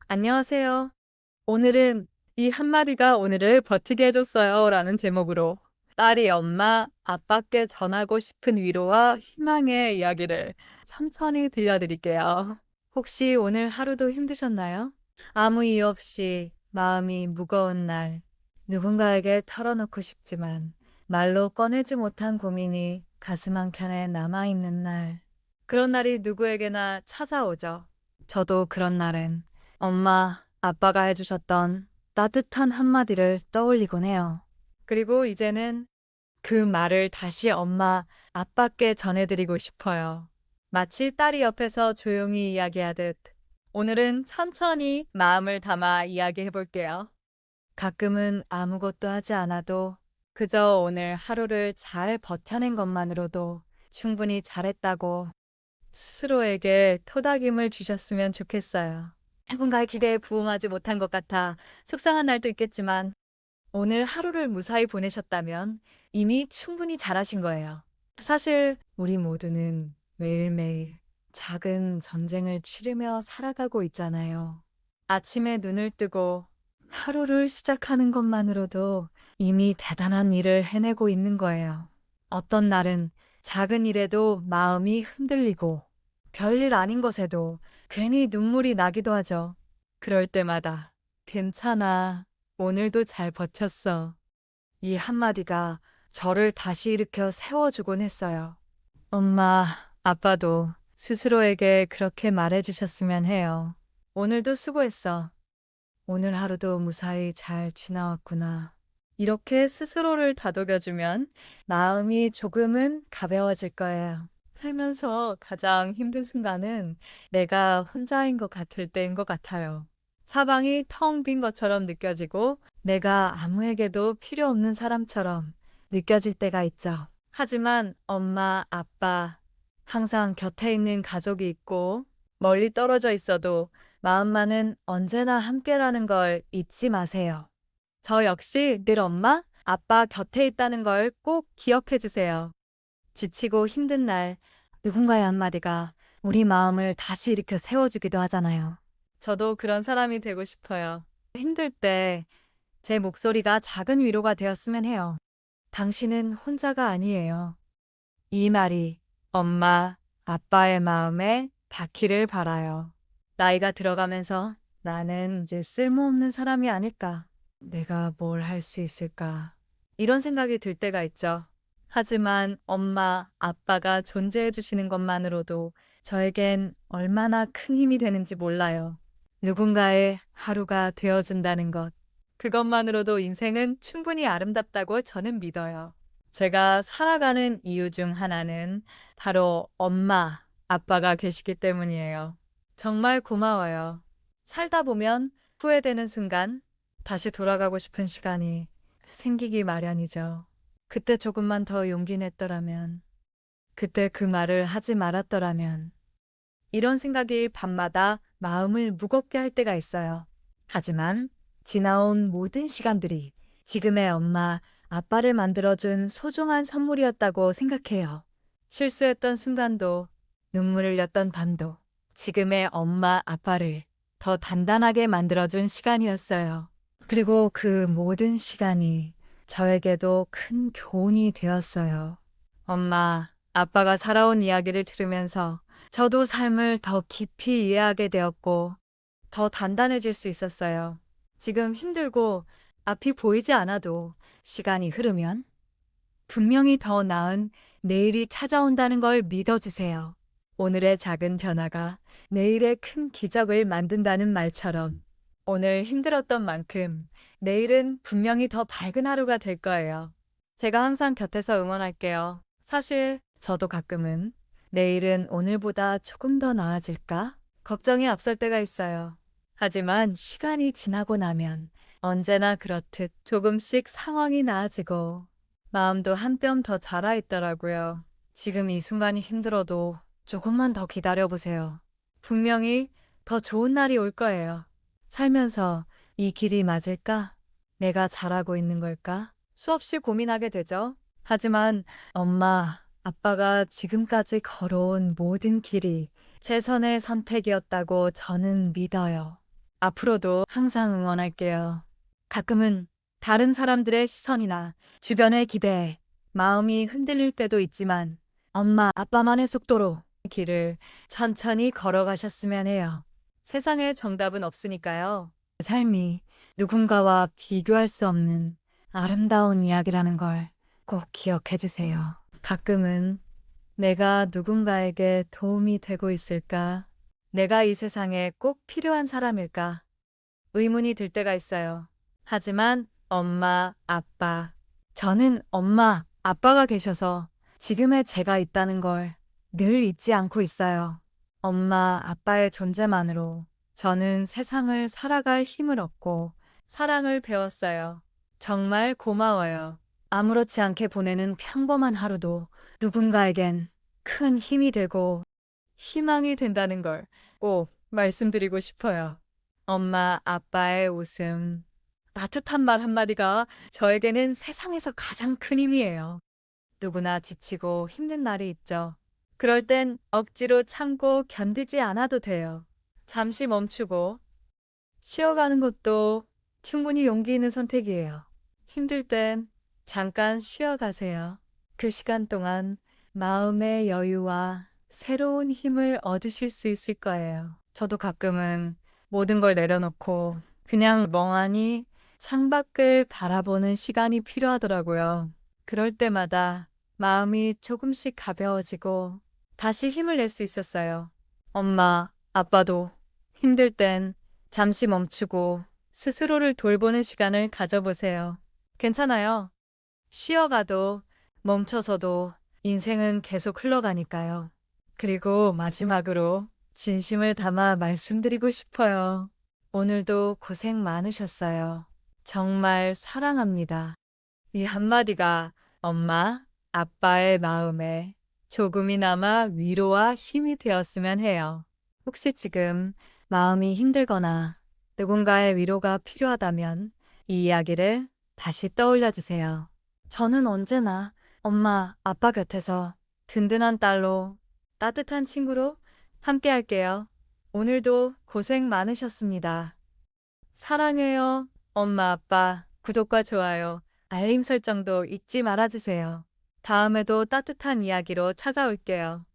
안녕하세요. 오늘은 이 한마디가 오늘을 버티게 해줬어요 라는 제목으로 딸이 엄마, 아빠께 전하고 싶은 위로와 희망의 이야기를 천천히 들려드릴게요. 혹시 오늘 하루도 힘드셨나요? 아무 이유 없이 마음이 무거운 날, 누군가에게 털어놓고 싶지만 말로 꺼내지 못한 고민이 가슴 한켠에 남아있는 날, 그런 날이 누구에게나 찾아오죠. 저도 그런 날엔 엄마, 아빠가 해주셨던 따뜻한 한마디를 떠올리곤 해요. 그리고 이제는 그 말을 다시 엄마, 아빠께 전해드리고 싶어요. 마치 딸이 옆에서 조용히 이야기하듯 오늘은 천천히 마음을 담아 이야기해 볼게요. 가끔은 아무것도 하지 않아도 그저 오늘 하루를 잘 버텨낸 것만으로도 충분히 잘했다고 스스로에게 토닥임을 주셨으면 좋겠어요. 누군가의 기대에 부응하지 못한 것 같아 속상한 날도 있겠지만 오늘 하루를 무사히 보내셨다면 이미 충분히 잘하신 거예요. 사실 우리 모두는 매일매일 작은 전쟁을 치르며 살아가고 있잖아요. 아침에 눈을 뜨고 하루를 시작하는 것만으로도 이미 대단한 일을 해내고 있는 거예요. 어떤 날은 작은 일에도 마음이 흔들리고 별일 아닌 것에도 괜히 눈물이 나기도 하죠. 그럴 때마다 괜찮아. 오늘도 잘 버텼어. 이 한마디가 저를 다시 일으켜 세워주곤 했어요. 엄마, 아빠도 스스로에게 그렇게 말해주셨으면 해요. 오늘도 수고했어. 오늘 하루도 무사히 잘 지나왔구나. 이렇게 스스로를 다독여주면 마음이 조금은 가벼워질 거예요. 살면서 가장 힘든 순간은 내가 혼자인 것 같을 때인 것 같아요. 사방이 텅 빈 것처럼 느껴지고 내가 아무에게도 필요 없는 사람처럼 느껴질 때가 있죠. 하지만 엄마, 아빠, 항상 곁에 있는 가족이 있고 멀리 떨어져 있어도 마음만은 언제나 함께라는 걸 잊지 마세요. 저 역시 늘 엄마, 아빠 곁에 있다는 걸 꼭 기억해 주세요. 지치고 힘든 날, 누군가의 한마디가 우리 마음을 다시 일으켜 세워주기도 하잖아요. 저도 그런 사람이 되고 싶어요. 힘들 때 제 목소리가 작은 위로가 되었으면 해요. 당신은 혼자가 아니에요. 이 말이 엄마, 아빠의 마음에 닿기를 바라요. 나이가 들어가면서 나는 이제 쓸모없는 사람이 아닐까? 내가 뭘 할 수 있을까? 이런 생각이 들 때가 있죠. 하지만 엄마, 아빠가 존재해 주시는 것만으로도 저에겐 얼마나 큰 힘이 되는지 몰라요. 누군가의 하루가 되어준다는 것. 그것만으로도 인생은 충분히 아름답다고 저는 믿어요. 제가 살아가는 이유 중 하나는 바로 엄마, 아빠가 계시기 때문이에요. 정말 고마워요. 살다 보면 후회되는 순간, 다시 돌아가고 싶은 시간이 생기기 마련이죠. 그때 조금만 더 용기 냈더라면, 그때 그 말을 하지 말았더라면, 이런 생각이 밤마다 마음을 무겁게 할 때가 있어요. 하지만 지나온 모든 시간들이 지금의 엄마, 아빠를 만들어준 소중한 선물이었다고 생각해요. 실수했던 순간도, 눈물 흘렸던 밤도 지금의 엄마, 아빠를 더 단단하게 만들어준 시간이었어요. 그리고 그 모든 시간이 저에게도 큰 교훈이 되었어요. 엄마, 아빠가 살아온 이야기를 들으면서 저도 삶을 더 깊이 이해하게 되었고, 더 단단해질 수 있었어요. 지금 힘들고 앞이 보이지 않아도 시간이 흐르면 분명히 더 나은 내일이 찾아온다는 걸 믿어주세요. 오늘의 작은 변화가 내일의 큰 기적을 만든다는 말처럼 오늘 힘들었던 만큼 내일은 분명히 더 밝은 하루가 될 거예요. 제가 항상 곁에서 응원할게요. 사실 저도 가끔은 내일은 오늘보다 조금 더 나아질까? 걱정이 앞설 때가 있어요. 하지만 시간이 지나고 나면 언제나 그렇듯 조금씩 상황이 나아지고 마음도 한 뼘 더 자라 있더라고요. 지금 이 순간이 힘들어도 조금만 더 기다려보세요. 분명히 더 좋은 날이 올 거예요. 살면서 이 길이 맞을까? 내가 잘하고 있는 걸까? 수없이 고민하게 되죠. 하지만 엄마, 아빠가 지금까지 걸어온 모든 길이 최선의 선택이었다고 저는 믿어요. 앞으로도 항상 응원할게요. 가끔은 다른 사람들의 시선이나 주변의 기대에 마음이 흔들릴 때도 있지만 엄마, 아빠만의 속도로 길을 천천히 걸어가셨으면 해요. 세상에 정답은 없으니까요. 삶이 누군가와 비교할 수 없는 아름다운 이야기라는 걸 꼭 기억해 주세요. 가끔은 내가 누군가에게 도움이 되고 있을까? 내가 이 세상에 꼭 필요한 사람일까? 의문이 들 때가 있어요. 하지만 엄마, 아빠, 저는 엄마, 아빠가 계셔서 지금의 제가 있다는 걸 늘 잊지 않고 있어요. 엄마, 아빠의 존재만으로 저는 세상을 살아갈 힘을 얻고 사랑을 배웠어요. 정말 고마워요. 아무렇지 않게 보내는 평범한 하루도 누군가에겐 큰 힘이 되고 희망이 된다는 걸 꼭 말씀드리고 싶어요. 엄마, 아빠의 웃음, 따뜻한 말 한마디가 저에게는 세상에서 가장 큰 힘이에요. 누구나 지치고 힘든 날이 있죠. 그럴 땐 억지로 참고 견디지 않아도 돼요. 잠시 멈추고 쉬어가는 것도 충분히 용기 있는 선택이에요. 힘들 땐 잠깐 쉬어가세요. 그 시간 동안 마음의 여유와 새로운 힘을 얻으실 수 있을 거예요. 저도 가끔은 모든 걸 내려놓고 그냥 멍하니 창밖을 바라보는 시간이 필요하더라고요. 그럴 때마다 마음이 조금씩 가벼워지고 다시 힘을 낼 수 있었어요. 엄마, 아빠도 힘들 땐 잠시 멈추고 스스로를 돌보는 시간을 가져보세요. 괜찮아요. 쉬어가도 멈춰서도 인생은 계속 흘러가니까요. 그리고 마지막으로 진심을 담아 말씀드리고 싶어요. 오늘도 고생 많으셨어요. 정말 사랑합니다. 이 한마디가 엄마, 아빠의 마음에 조금이나마 위로와 힘이 되었으면 해요. 혹시 지금 마음이 힘들거나 누군가의 위로가 필요하다면 이 이야기를 다시 떠올려 주세요. 저는 언제나 엄마, 아빠 곁에서 든든한 딸로, 따뜻한 친구로 함께 할게요. 오늘도 고생 많으셨습니다. 사랑해요. 엄마, 아빠, 구독과 좋아요, 알림 설정도 잊지 말아주세요. 다음에도 따뜻한 이야기로 찾아올게요.